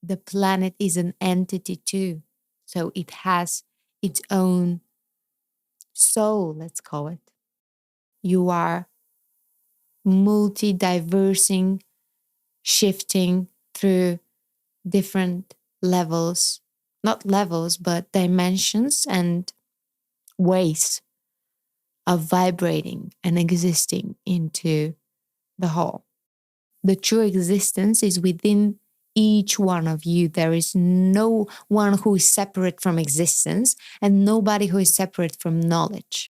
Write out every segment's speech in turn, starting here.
the planet is an entity too. So it has its own soul, let's call it. You are multi-diversing, shifting through different levels, not levels, but dimensions and ways of vibrating and existing into the whole. The true existence is within each one of you. There is no one who is separate from existence and nobody who is separate from knowledge.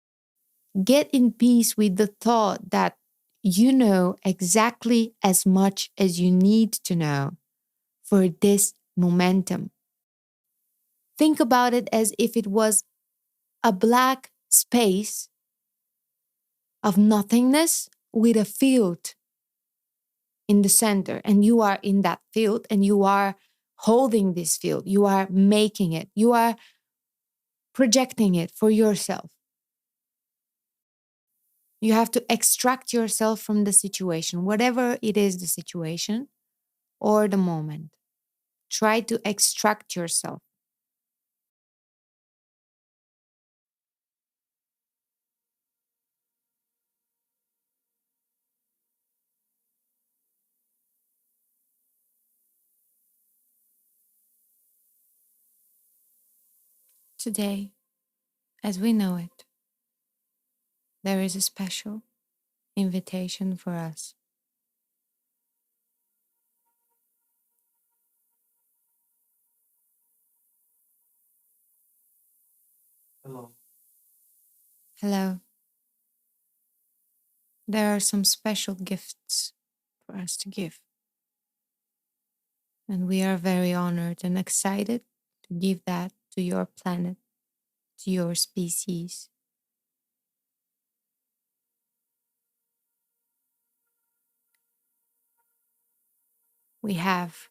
Get in peace with the thought that you know exactly as much as you need to know for this momentum. Think about it as if it was a black space of nothingness with a field in the center, and you are in that field and you are holding this field, you are making it, you are projecting it for yourself. You have to extract yourself from the situation, whatever it is, the situation or the moment. Try to extract yourself. Today, as we know it, there is a special invitation for us. Hello. Hello, there are some special gifts for us to give, and we are very honored and excited to give that to your planet, to your species. We have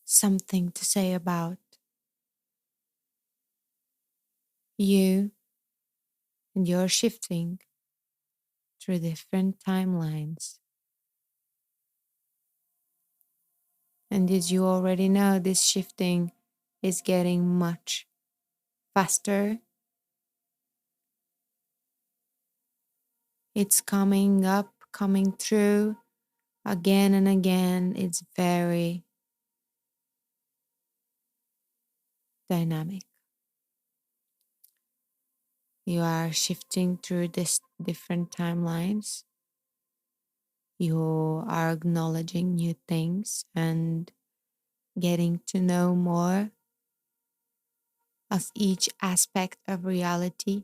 something to say about you and your shifting through different timelines. And as you already know, this shifting is getting much faster. It's coming up, coming through again and again. It's very dynamic. You are shifting through this different timelines. You are acknowledging new things and getting to know more of each aspect of reality,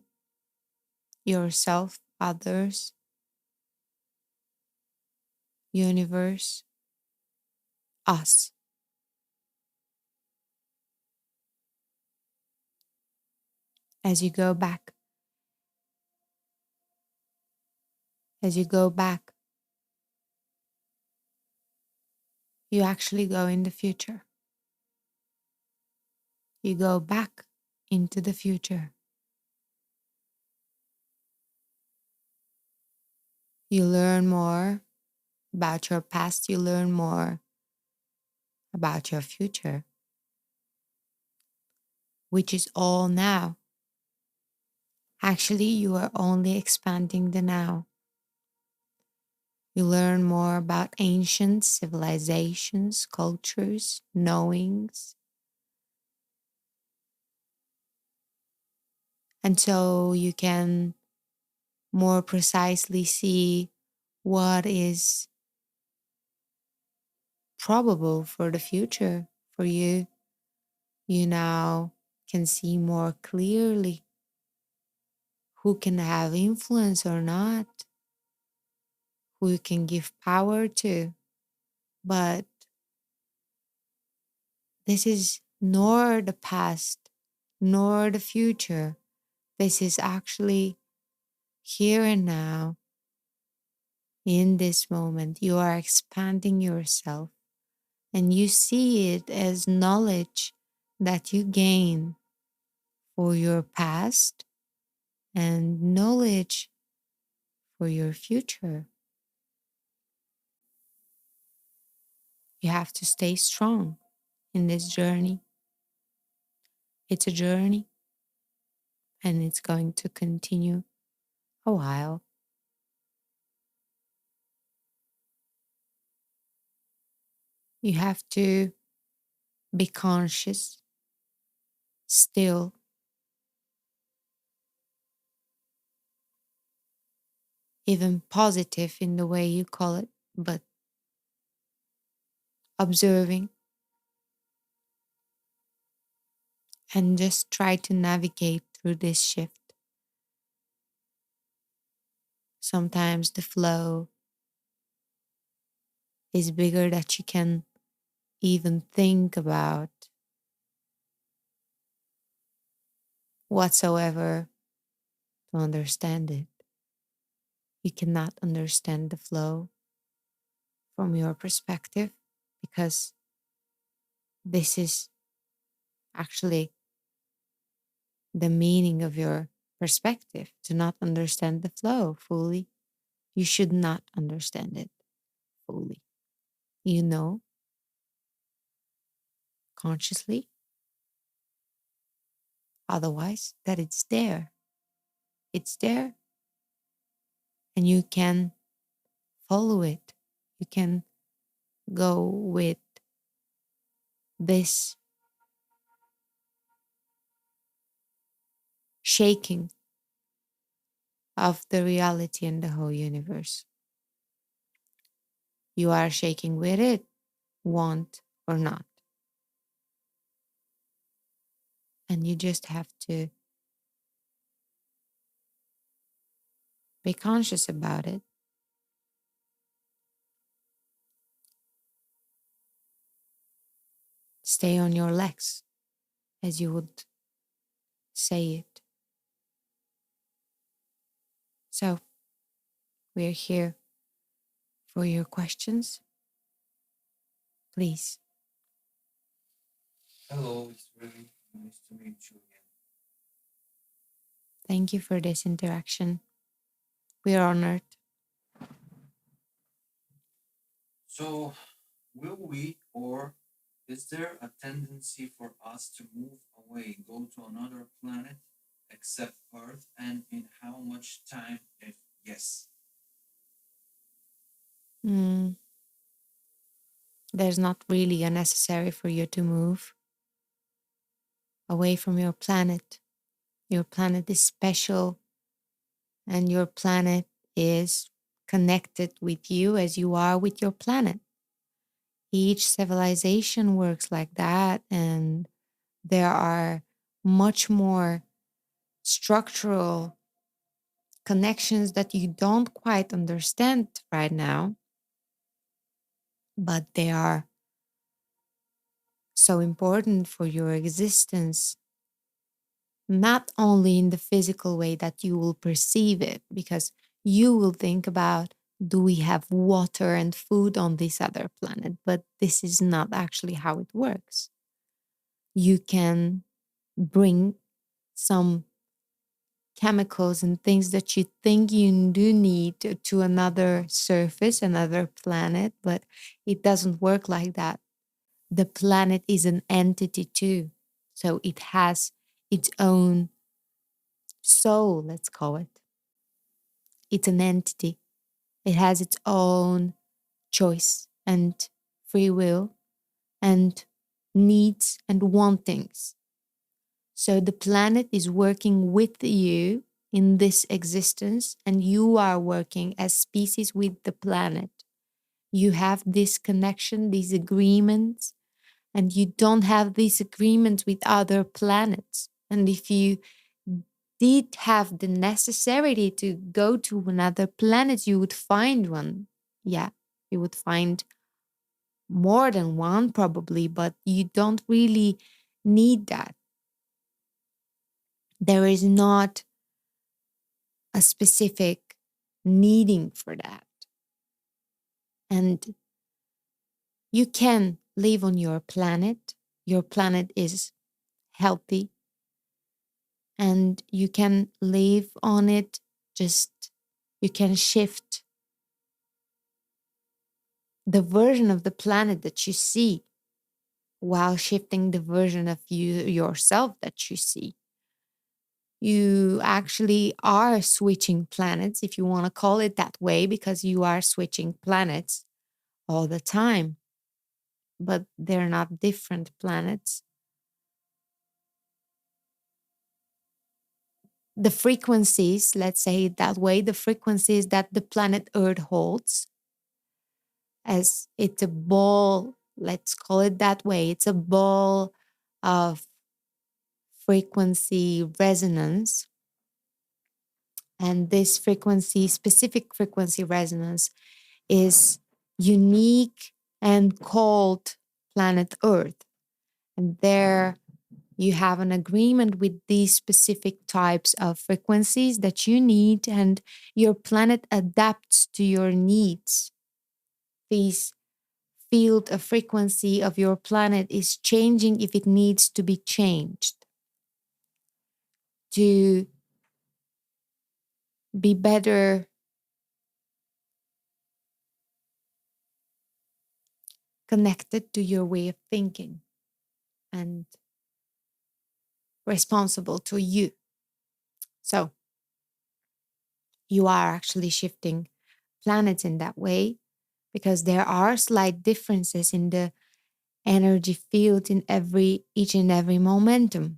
yourself, others, universe, us. As you go back, as you go back, you actually go in the future. You go back into the future. You learn more about your past, you learn more about your future, which is all now. Actually, you are only expanding the now. You learn more about ancient civilizations, cultures, knowings. And so you can more precisely see what is probable for the future for you. You now can see more clearly who can have influence or not, who you can give power to. But this is nor the past nor the future. This is actually here and now. In this moment, you are expanding yourself and you see it as knowledge that you gain for your past and knowledge for your future. You have to stay strong in this journey. It's a journey and it's going to continue a while. You have to be conscious, still, even positive in the way you call it, but observing and just try to navigate through this shift. Sometimes the flow is bigger that you can even think about whatsoever to understand it. You cannot understand the flow from your perspective because this is actually the meaning of your perspective, to not understand the flow fully. You should not understand it fully. You know consciously, otherwise, that it's there. It's there and you can follow it. You can go with this shaking of the reality and the whole universe. You are shaking with it, want or not. And you just have to be conscious about it. Stay on your legs, as you would say it. So, we're here for your questions. Please. Hello, it's really nice to meet you again. Thank you for this interaction. We are honored. So, will we, or is there a tendency for us to move away, go to another planet except Earth, and in how much time, if yes? Mm, there's not really a necessary for you to move away from your planet. Your planet is special and your planet is connected with you as you are with your planet. Each civilization works like that, and there are much more structural connections that you don't quite understand right now, but they are so important for your existence, not only in the physical way that you will perceive it, because you will think about, do we have water and food on this other planet? But this is not actually how it works. You can bring some chemicals and things that you think you do need to another surface, another planet, but it doesn't work like that. The planet is an entity too. So it has its own soul, let's call it. It's an entity. It has its own choice and free will and needs and wantings. So the planet is working with you in this existence, and you are working as species with the planet. You have this connection, these agreements, and you don't have these agreements with other planets. And if you did have the necessity to go to another planet, you would find one. Yeah, you would find more than one probably, but you don't really need that. There is not a specific needing for that. And you can live on your planet. Your planet is healthy and you can live on it. Just you can shift the version of the planet that you see while shifting the version of you yourself that you see. You actually are switching planets, if you want to call it that way, because you are switching planets all the time, but they're not different planets. The frequencies, let's say it that way, the frequencies that the planet Earth holds, as it's a ball, let's call it that way, it's a ball of frequency resonance. And this frequency, specific frequency resonance, is unique and called planet Earth. And there you have an agreement with these specific types of frequencies that you need, and your planet adapts to your needs. This field of frequency of your planet is changing if it needs to be changed to be better connected to your way of thinking and responsible to you. So you are actually shifting planets in that way because there are slight differences in the energy field in each and every momentum.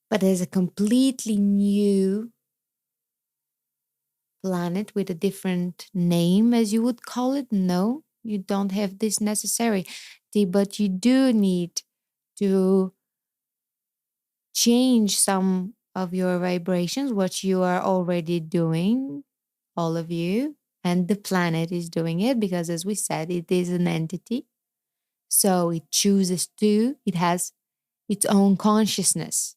But there's a completely new planet with a different name, as you would call it. No, you don't have this necessarily, but you do need to change some of your vibrations, what you are already doing, all of you, and the planet is doing it because, as we said, it is an entity. So it chooses to, it has its own consciousness.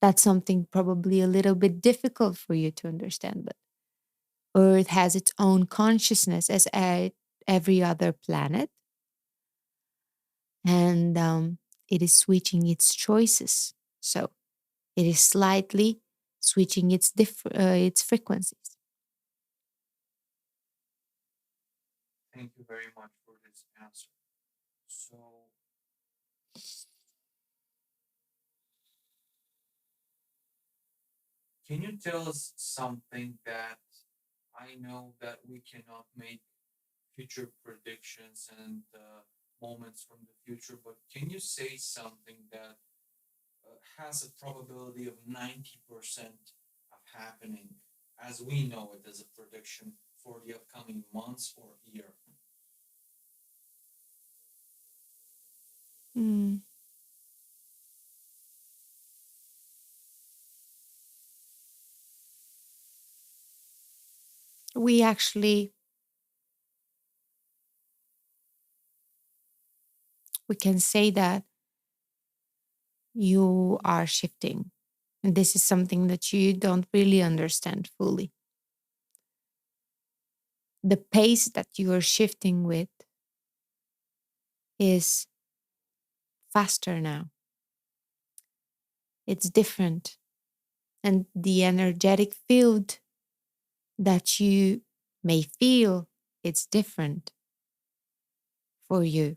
That's something probably a little bit difficult for you to understand, but Earth has its own consciousness as every other planet, and it is switching its choices. So it is slightly switching its frequencies. Thank you very much for this answer. So, can you tell us something that I know that we cannot make future predictions and moments from the future, but can you say something that has a probability of 90% of happening as we know it as a prediction for the upcoming months or year? Mm. We actually, we can say that you are shifting. And this is something that you don't really understand fully. The pace that you are shifting with is faster now. It's different. And the energetic field that you may feel, it's different for you.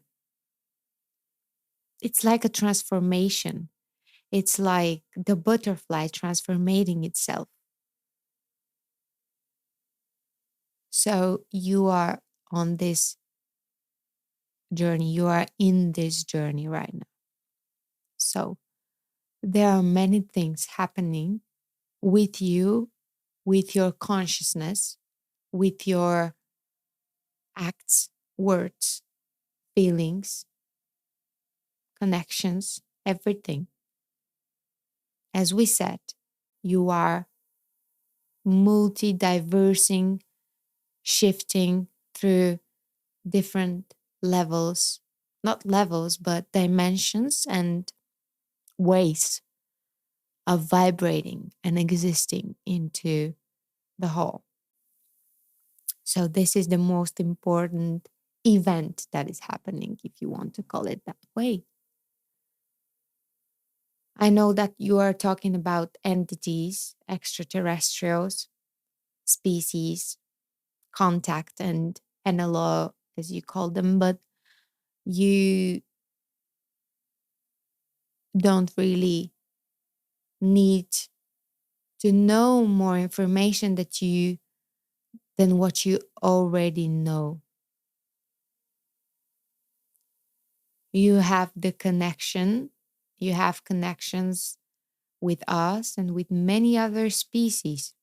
It's like a transformation. It's like the butterfly transforming itself. So you are on this journey. You are in this journey right now. So there are many things happening with you, with your consciousness, with your acts, words, feelings, connections, everything. As we said, you are multi-diversing, shifting through different levels, not levels, but dimensions and ways of vibrating and existing into the whole. So, this is the most important event that is happening, if you want to call it that way. I know that you are talking about entities, extraterrestrials, species. contact and NLO, as you call them, but you don't really need to know more information than what you already know. You have the connection, you have connections with us and with many other species.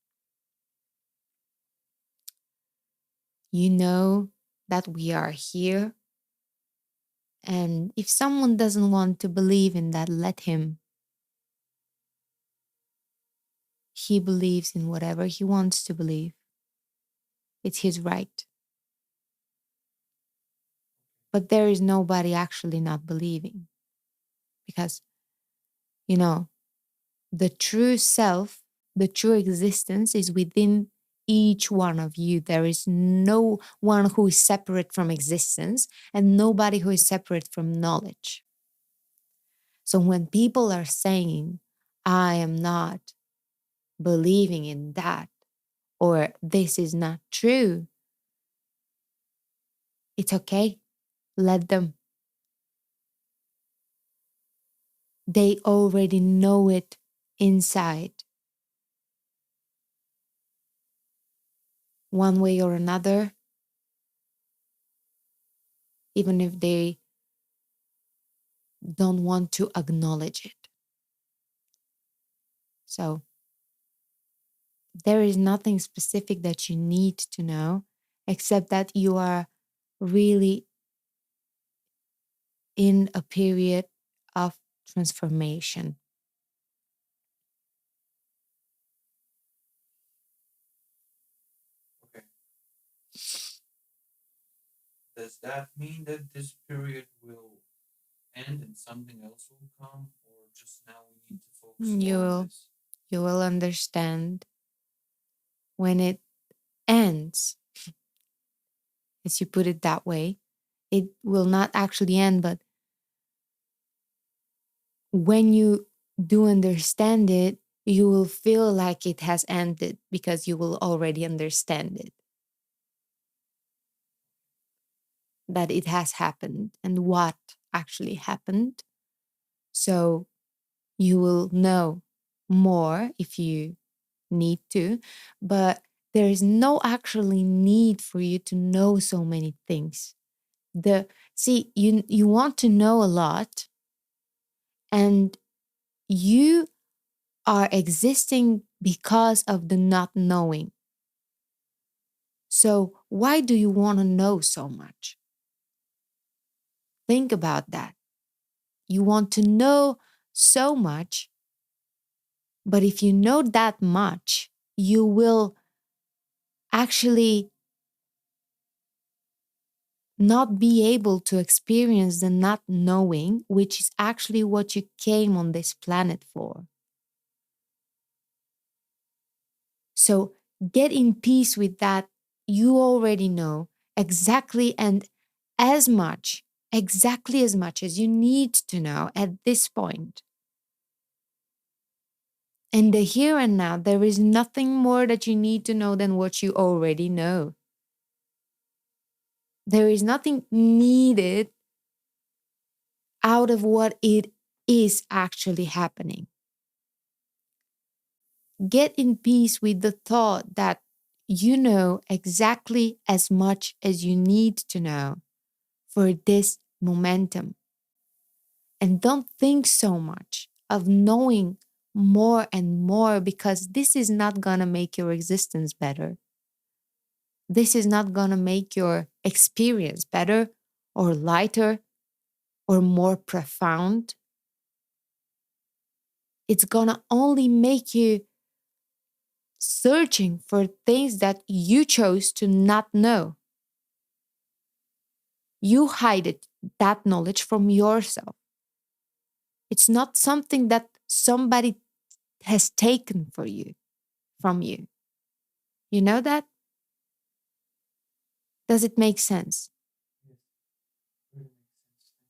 You know that we are here. And if someone doesn't want to believe in that, let him. He believes in whatever he wants to believe. It's his right. But there is nobody actually not believing. Because, you know, the true self, the true existence is within each one of you. There is no one who is separate from existence and nobody who is separate from knowledge. So when people are saying, I am not believing in that, or this is not true, it's okay. Let them. They already know it inside. One way or another, even if they don't want to acknowledge it. So there is nothing specific that you need to know, except that you are really in a period of transformation. Okay. Does that mean that this period will end and something else will come, or just now we need to focus You more on will, this? you will understand when it ends, as you put it that way. It will not actually end, but when you do understand it, you will feel like it has ended because you will already understand it, that it has happened and what actually happened. So you will know more if you need to, but there is no actually need for you to know so many things. You want to know a lot, and you are existing because of the not knowing. So why do you want to know so much? Think about that. You want to know so much, but if you know that much, you will actually not be able to experience the not knowing, which is actually what you came on this planet for. So get in peace with that. You already know exactly and exactly as much as you need to know at this point. In the here and now, there is nothing more that you need to know than what you already know. There is nothing needed out of what it is actually happening. Get in peace with the thought that you know exactly as much as you need to know for this momentum. And don't think so much of knowing more and more, because this is not going to make your existence better. This is not going to make your experience better or lighter or more profound. It's going to only make you searching for things that you chose to not know. You hide that knowledge from yourself. It's not something that somebody has taken from you. You know that? Does it make sense? Yes, really makes sense.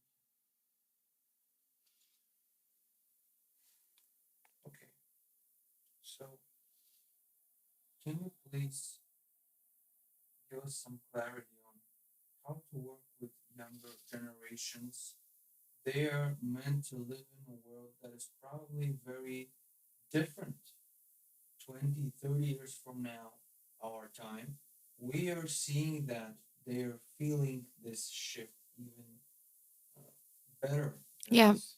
Okay, so can you please give us some clarity on how to work with younger generations. They are meant to live in a world that is probably very different 20, 30 years from now, our time. We are seeing that they are feeling this shift even uh, better than Yeah, us.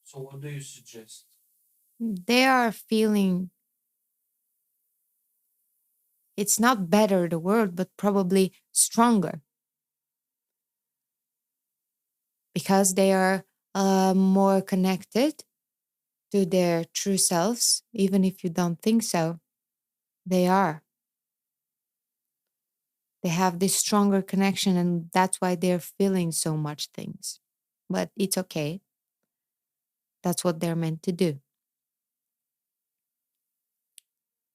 So, what do you suggest? they are feeling it's not better the world, but probably stronger because they are more connected to their true selves, even if you don't think so. They are. They have this stronger connection, and that's why they're feeling so much things. But it's okay. That's what they're meant to do.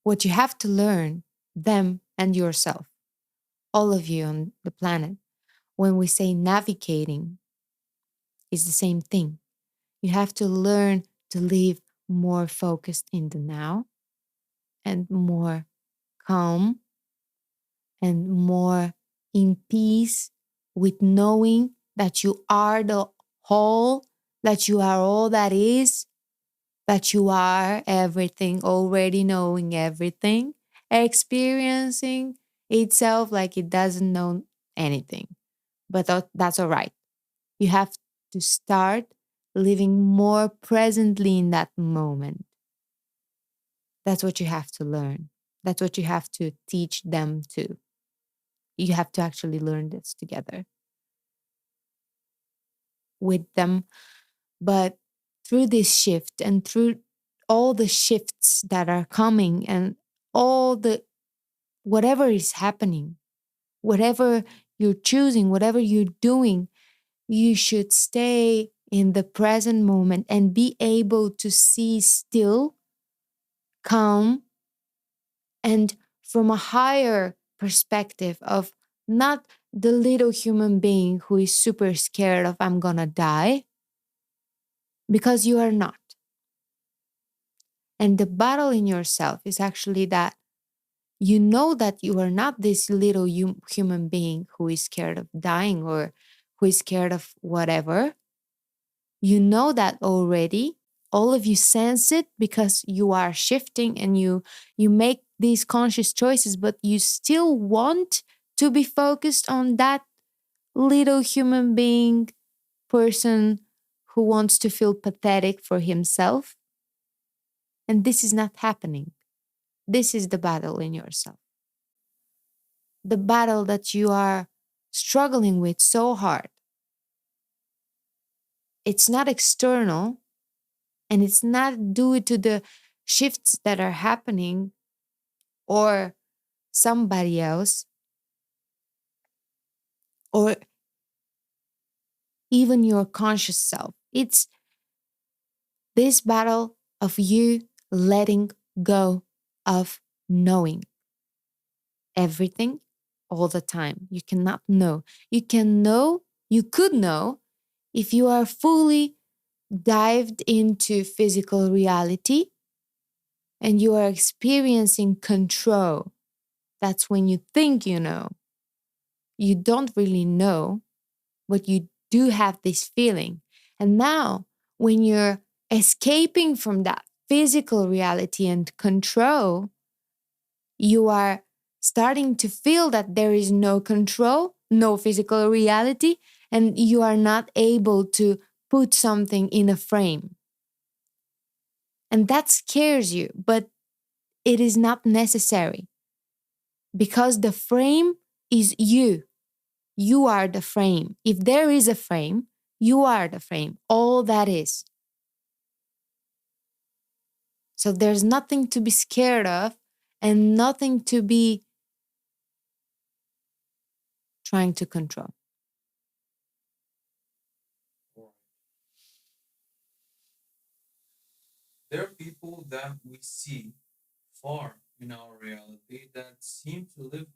What you have to learn, them and yourself, all of you on the planet, when we say navigating, is the same thing. You have to learn to live more focused in the now and more calm and more in peace with knowing that you are the whole, that you are all that is, that you are everything, already knowing everything, experiencing itself like it doesn't know anything. But that's all right. You have to start living more presently in that moment. That's what you have to learn. That's what you have to teach them to. You have to actually learn this together with them. But through this shift and through all the shifts that are coming and all the whatever is happening, whatever you're choosing, whatever you're doing, you should stay in the present moment and be able to see still, calm, and from a higher perspective of not the little human being who is super scared of I'm gonna die, because you are not. And the battle in yourself is actually that you know that you are not this little human being who is scared of dying or who is scared of whatever. You know that already. All of you sense it because you are shifting and you make these conscious choices, but you still want to be focused on that little human being person who wants to feel pathetic for himself. And this is not happening. This is the battle in yourself. The battle that you are struggling with so hard. It's not external and it's not due to the shifts that are happening or somebody else or even your conscious self. It's this battle of you letting go of knowing everything all the time. You cannot know. You can know, you could know if you are fully dived into physical reality and you are experiencing control. That's when you think you know. You don't really know, but you do have this feeling. And now, when you're escaping from that physical reality and control, you are starting to feel that there is no control, no physical reality, and you are not able to put something in a frame. And that scares you, but it is not necessary because the frame is you. You are the frame. If there is a frame, you are the frame, all that is. So there's nothing to be scared of and nothing to be trying to control. There are people that we see far in our reality that seem to live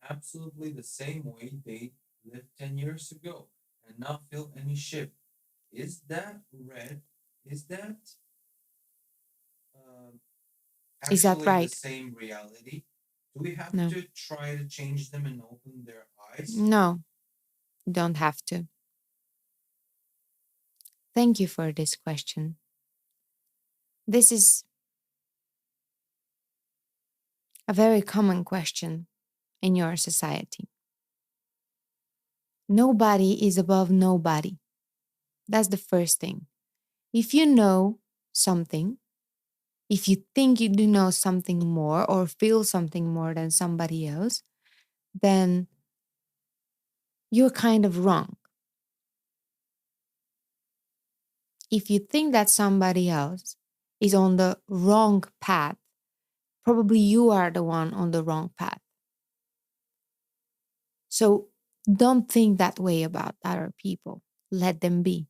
absolutely the same way they lived 10 years ago and not feel any shift. Is that red? Is that uh, Is that actually the right? same reality? Do we have No, to try to change them and open their eyes? no, you don't have to. Thank you for this question. This is a very common question in your society. Nobody is above nobody. That's the first thing. If you know something, if you think you do know something more or feel something more than somebody else, then you're kind of wrong. If you think that somebody else is on the wrong path, probably you are the one on the wrong path. So don't think that way about other people. Let them be.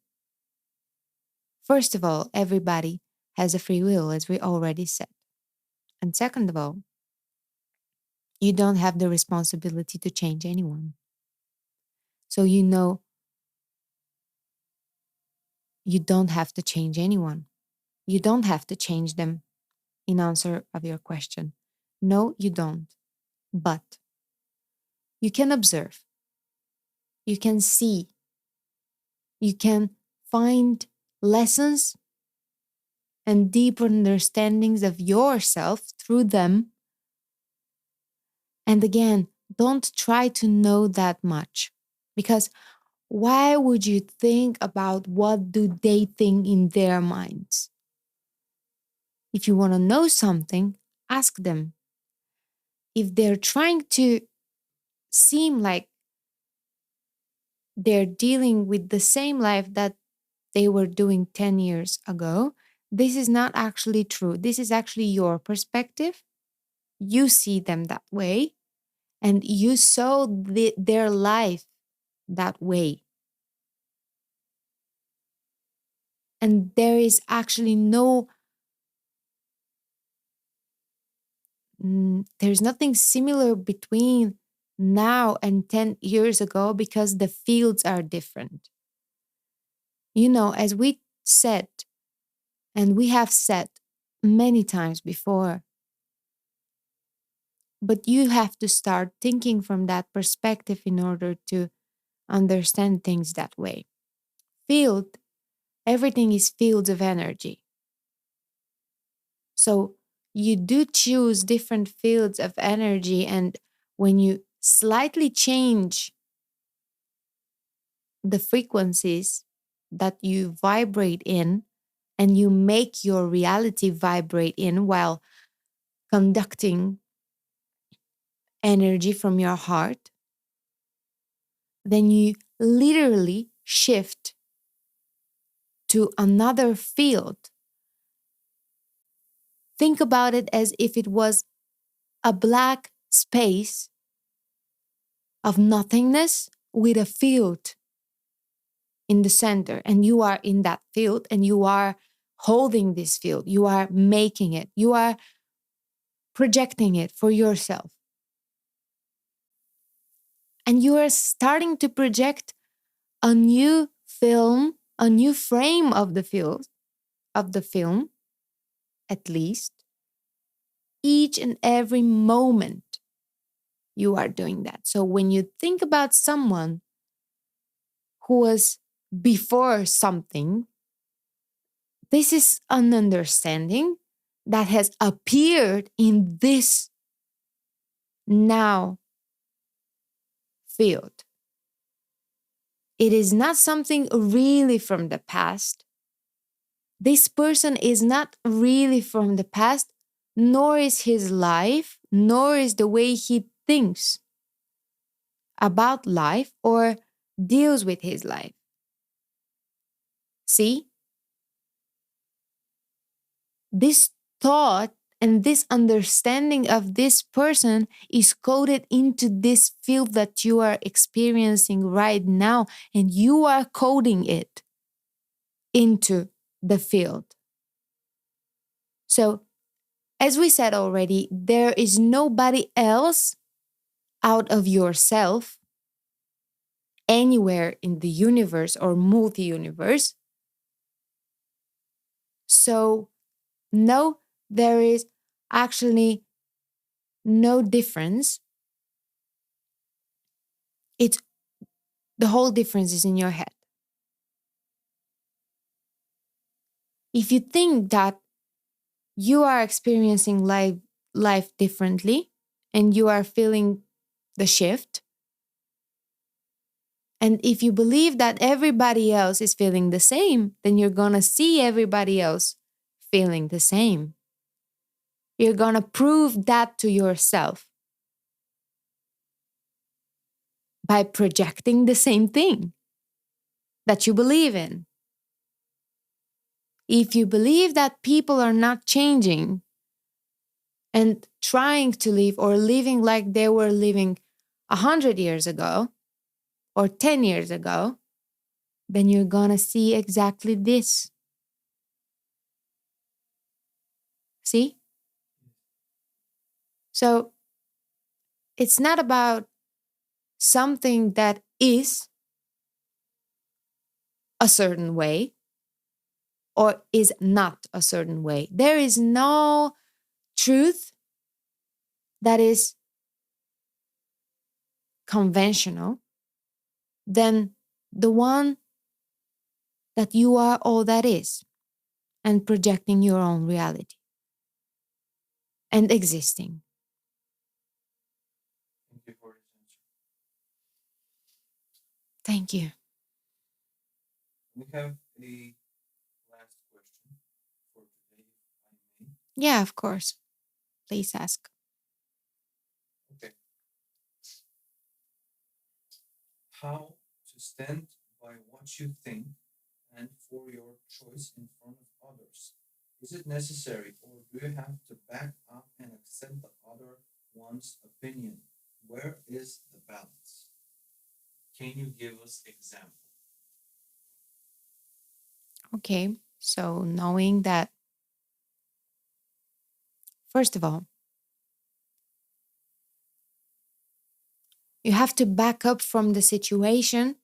First of all, everybody has a free will, as we already said. And second of all, you don't have the responsibility to change anyone. So you know you don't have to change anyone. You don't have to change them in answer of your question. No, you don't. But you can observe, you can see, you can find lessons and deeper understandings of yourself through them. And again, don't try to know that much, because why would you think about what do they think in their minds? If you want to know something, ask them. If they're trying to seem like they're dealing with the same life that they were doing 10 years ago, this is not actually true. This is actually your perspective. You see them that way, and you saw their life that way. And there is actually there's nothing similar between now and 10 years ago, because the fields are different. You know, as we said, and we have said many times before, but you have to start thinking from that perspective in order to understand things that way. Field, everything is fields of energy. So you do choose different fields of energy, and when you slightly change the frequencies that you vibrate in, and you make your reality vibrate in while conducting energy from your heart, then you literally shift to another field. Think about it as if it was a black space of nothingness with a field in the center, and you are in that field, and you are holding this field, you are making it, you are projecting it for yourself, and you are starting to project a new film, a new frame of the field, of the film, at least each and every moment you are doing that. So when you think about someone who was before something, this is an understanding that has appeared in this now field. It is not something really from the past. This person is not really from the past, nor is his life, nor is the way he thinks about life or deals with his life. See, this thought and this understanding of this person is coded into this field that you are experiencing right now, and you are coding it into the field. So, as we said already, there is nobody else out of yourself anywhere in the universe or multi universe. So, no, there is actually no difference, it's the whole difference is in your head. If you think that you are experiencing life differently and you are feeling the shift, and if you believe that everybody else is feeling the same, then you're going to see everybody else feeling the same. You're going to prove that to yourself by projecting the same thing that you believe in. If you believe that people are not changing and trying to live or living like they were living 100 years ago or 10 years ago, then you're going to see exactly this. See? So it's not about something that is a certain way or is not a certain way. There is no truth that is conventional than the one that you are all that is and projecting your own reality and existing. Thank you for this answer. Thank you. We have a last question for today, if I may. Yeah, of course. Please ask. Okay. How to stand by what you think and for your choice in front of others? Is it necessary, or do you have to back up and accept the other one's opinion? Where is the balance? Can you give us example? Okay. So knowing that, first of all, you have to back up from the situation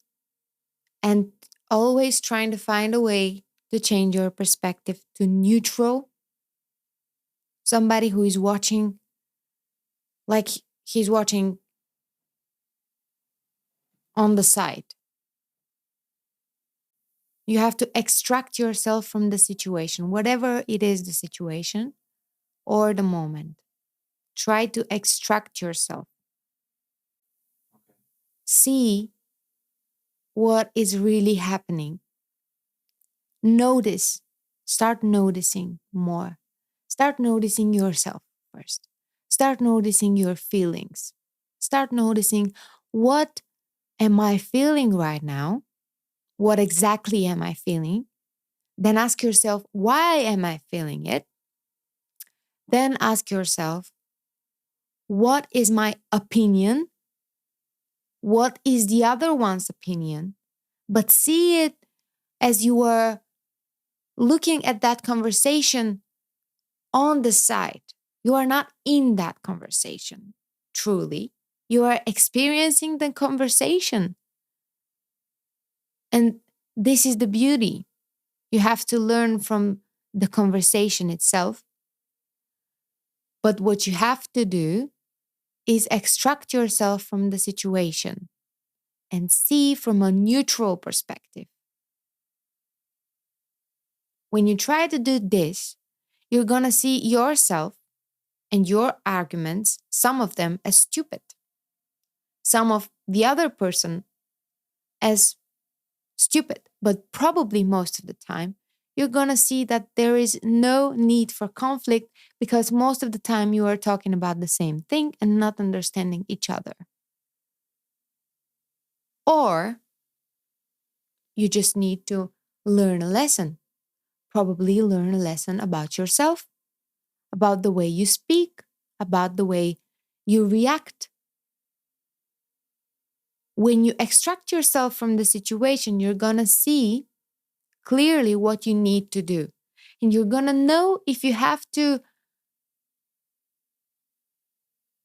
and always trying to find a way to change your perspective to neutral. Somebody who is watching, like he's watching on the side. You have to extract yourself from the situation, whatever it is, the situation or the moment. Try to extract yourself. Okay. See what is really happening. Notice, start noticing more. Start noticing yourself first. Start noticing your feelings. Start noticing, what am I feeling right now? What exactly am I feeling? Then ask yourself, why am I feeling it? Then ask yourself, what is my opinion? What is the other one's opinion? But see it as you were looking at that conversation on the side. You are not in that conversation, truly. You are experiencing the conversation. And this is the beauty. You have to learn from the conversation itself. But what you have to do is extract yourself from the situation and see from a neutral perspective. When you try to do this, you're going to see yourself and your arguments, some of them as stupid, some of the other person as stupid, but probably most of the time, you're going to see that there is no need for conflict because most of the time you are talking about the same thing and not understanding each other. Or you just need to learn a lesson, probably learn a lesson about yourself, about the way you speak, about the way you react. When you extract yourself from the situation, you're going to see clearly what you need to do. And you're going to know if you have to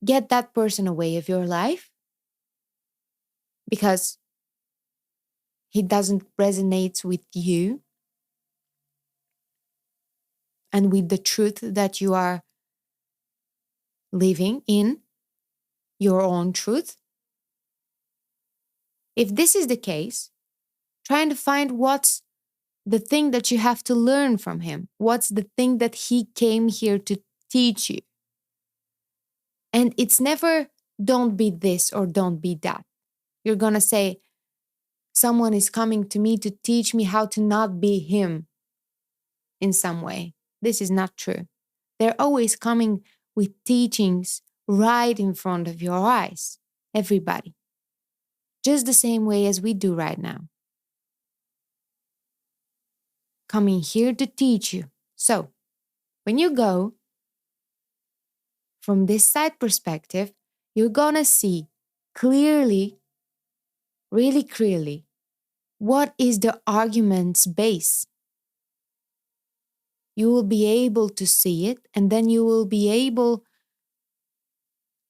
get that person away of your life because he doesn't resonate with you and with the truth that you are living in your own truth? If this is the case, trying to find what's the thing that you have to learn from him. What's the thing that he came here to teach you? And it's never don't be this or don't be that. You're going to say, someone is coming to me to teach me how to not be him in some way. This is not true. They're always coming with teachings right in front of your eyes, everybody, just the same way as we do right now. Coming here to teach you. So, when you go from this side perspective, you're gonna see clearly, really clearly, what is the argument's base. You will be able to see it, and then you will be able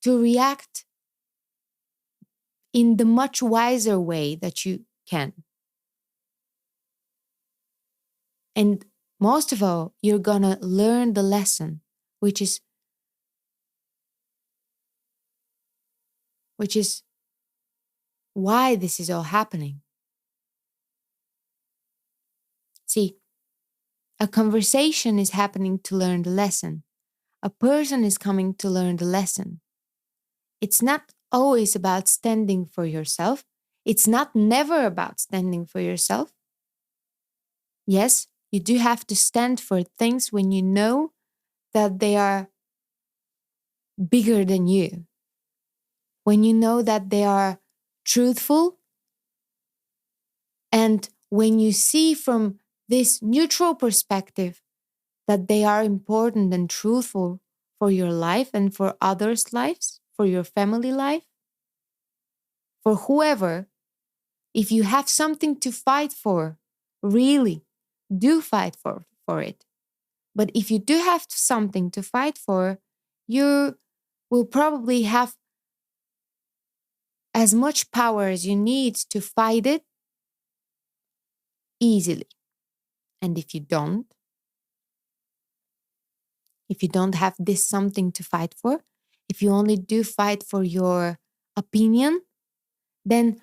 to react in the much wiser way that you can. And most of all, you're gonna learn the lesson, which is why this is all happening. See, a conversation is happening to learn the lesson. A person is coming to learn the lesson. It's not always about standing for yourself. It's not never about standing for yourself. Yes, you do have to stand for things when you know that they are bigger than you. When you know that they are truthful, and when you see from this neutral perspective that they are important and truthful for your life and for others' lives, for your family life, for whoever, if you have something to fight for, really do fight for it. But if you do have something to fight for, you will probably have as much power as you need to fight it easily. And if you don't have this something to fight for, if you only do fight for your opinion, then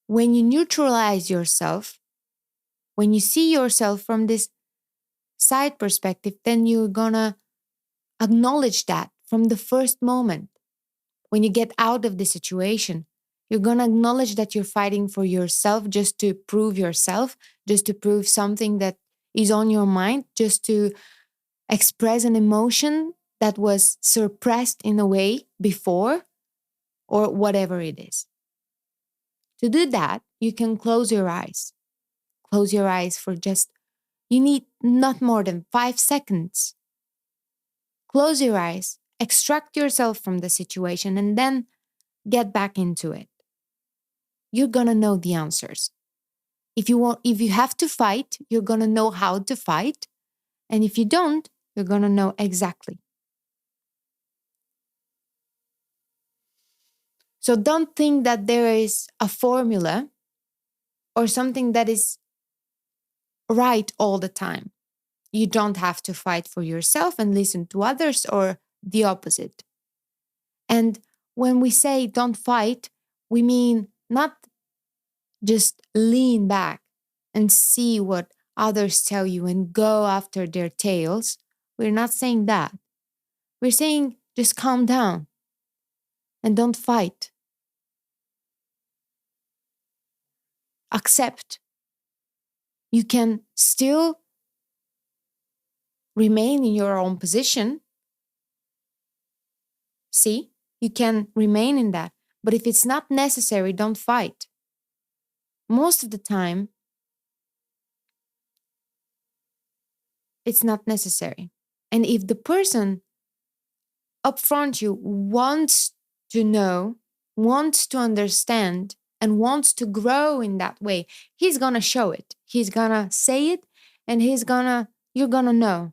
when you neutralize yourself, when you see yourself from this side perspective, then you're gonna acknowledge that from the first moment. When you get out of the situation, you're gonna acknowledge that you're fighting for yourself just to prove yourself, just to prove something that is on your mind, just to express an emotion that was suppressed in a way before, or whatever it is. To do that, you can close your eyes. Close your eyes for just, you need not more than 5 seconds. Close your eyes, extract yourself from the situation, and then get back into it. You're gonna know the answers. If you have to fight, you're gonna know how to fight. And if you don't, you're gonna know exactly. So don't think that there is a formula or something that is right all the time. You don't have to fight for yourself and listen to others, or the opposite. And when we say don't fight, we mean not just lean back and see what others tell you and go after their tails. We're not saying that. We're saying just calm down and don't fight. Accept. You can still remain in your own position. See, you can remain in that. But if it's not necessary, don't fight. Most of the time, it's not necessary. And if the person up front you wants to know, wants to understand, and wants to grow in that way, he's gonna show it. He's gonna say it, and you're gonna know.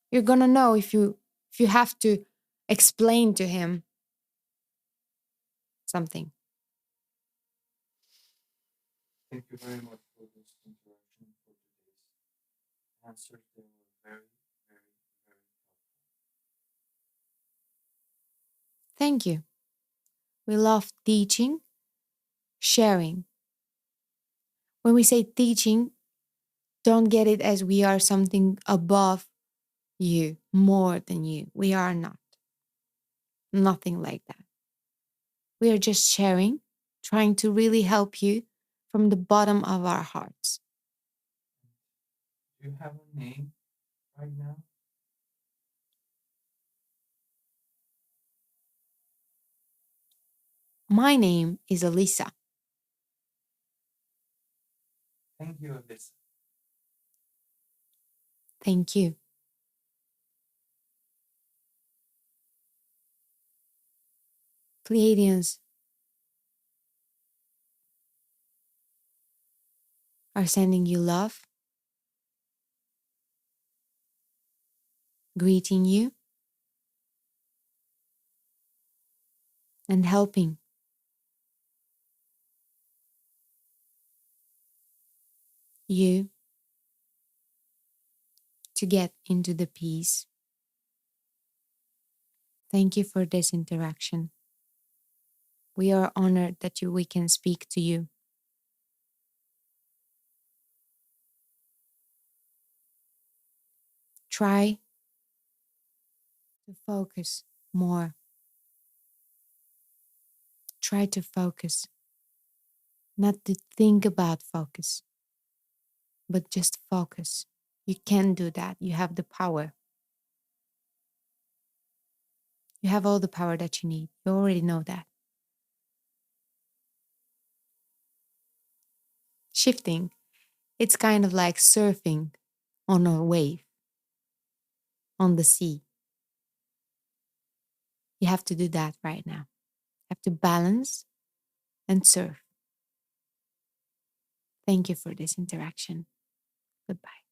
You're gonna know if you have to explain to him something. Thank you very much for this interaction for today's answers. They were very, very, very Thank you. We love teaching, sharing. When we say teaching, don't get it as we are something above you, more than you. We are not. Nothing like that. We are just sharing, trying to really help you from the bottom of our hearts. Do you have a name right now? My name is Elisa. Thank you, Alyssa. Thank you. Pleiadians are sending you love, greeting you, and helping you to get into the peace. Thank you for this interaction. We are honored that we can speak to you. Try to focus more. Try to focus, not to think about focus, but just focus. You can do that. You have the power. You have all the power that you need. You already know that. Shifting, it's kind of like surfing on a wave on the sea. You have to do that right now. You have to balance and surf. Thank you for this interaction. Goodbye.